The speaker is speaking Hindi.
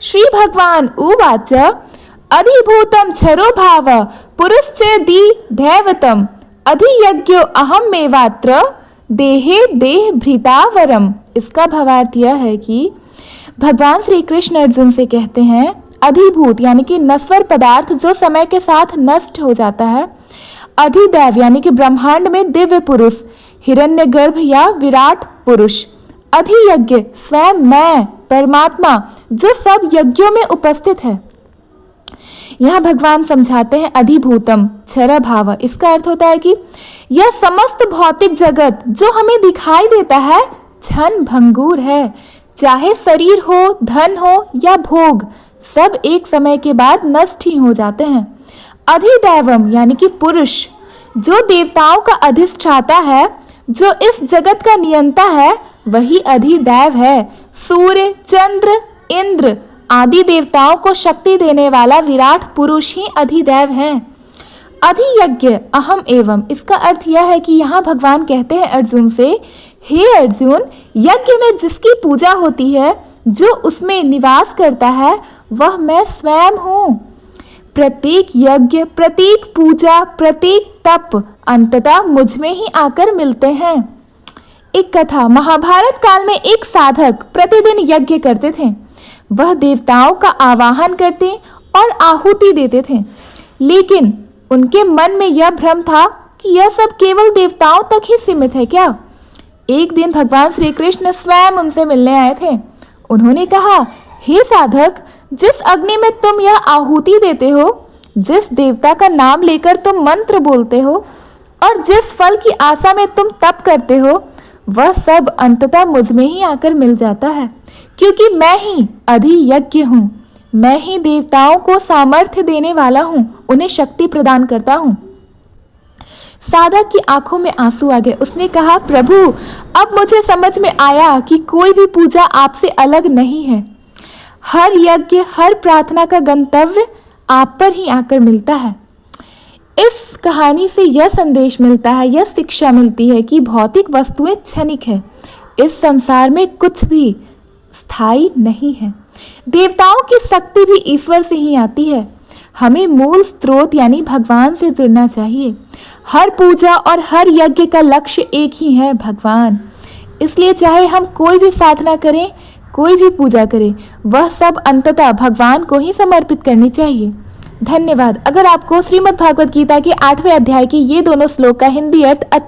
श्री भगवान उवाच अधिभूतं क्षरो भाव पुरुश्चेदि दैवतम अधियज्ञो अहमेवात्र देहे देह भृतावरम। इसका भावार्थ यह है कि भगवान श्री कृष्ण अर्जुन से कहते हैं अधिभूत यानी कि नश्वर पदार्थ जो समय के साथ नष्ट हो जाता है, अधिदैव यानी कि ब्रह्मांड में दिव्य पुरुष, हिरण्यगर्भ या विराट पुरुष, अधियज्ञ स्वयं मैं परमात्मा जो सब यज्ञों में उपस्थित है। यहाँ भगवान समझाते हैं अधिभूतम क्षर भाव। इसका अर्थ होता है कि यह समस्त भौतिक जगत जो हमें दिखाई देता है क्षण भंगुर है। चाहे शरीर हो, धन हो या भोग, सब एक समय के बाद नष्ट ही हो जाते हैं। अधिदैवम यानी कि पुरुष जो देवताओं का अधिष्ठाता है, जो इस जगत का नियंता है, वही अधिदैव है। सूर्य, चंद्र, इंद्र आदि देवताओं को शक्ति देने वाला विराट पुरुष ही अधिदैव है। अधियज्ञ अहम एवं। इसका अर्थ यह है कि यहाँ भगवान कहते हैं अर्जुन से, हे अर्जुन, यज्ञ में जिसकी पूजा होती है, जो उसमें निवास करता है, वह मैं स्वयं हूँ। प्रत्येक यज्ञ, प्रत्येक पूजा, प्रत्येक तप अंततः मुझ में ही आकर मिलते हैं। एक कथा, महाभारत काल में एक साधक प्रतिदिन यज्ञ करते थे। वह देवताओं का आवाहन करते और आहुति देते थे, लेकिन उनके मन में यह भ्रम था कि यह सब केवल देवताओं तक ही सीमित है क्या। एक दिन भगवान श्री कृष्ण स्वयं उनसे मिलने आए थे। उन्होंने कहा, हे साधक, जिस अग्नि में तुम यह आहुति देते हो, जिस देवता का नाम लेकर तुम मंत्र बोलते हो और जिस फल की आशा में तुम तप करते हो, वह सब अंततः मुझ में ही आकर मिल जाता है, क्योंकि मैं ही अधियज्ञ हूँ। मैं ही देवताओं को सामर्थ्य देने वाला हूँ, उन्हें शक्ति प्रदान करता हूँ। साधक की आंखों में आंसू आ गए। उसने कहा, प्रभु, अब मुझे समझ में आया कि कोई भी पूजा आपसे अलग नहीं है। हर यज्ञ, हर प्रार्थना का गंतव्य आप पर ही आकर मिलता है। इस कहानी से यह संदेश मिलता है, यह शिक्षा मिलती है कि भौतिक वस्तुएं क्षणिक है। इस संसार में कुछ भी स्थायी नहीं है। देवताओं की शक्ति भी ईश्वर से ही आती है। हमें मूल स्रोत यानी भगवान से जुड़ना चाहिए। हर पूजा और हर यज्ञ का लक्ष्य एक ही है, भगवान। इसलिए चाहे हम कोई भी साधना करें, कोई भी पूजा करें, वह सब अंततः भगवान को ही समर्पित करनी चाहिए। धन्यवाद। अगर आपको श्रीमद् भागवत गीता के 8वें अध्याय के ये दोनों श्लोक का हिंदी अर्थ अच्छा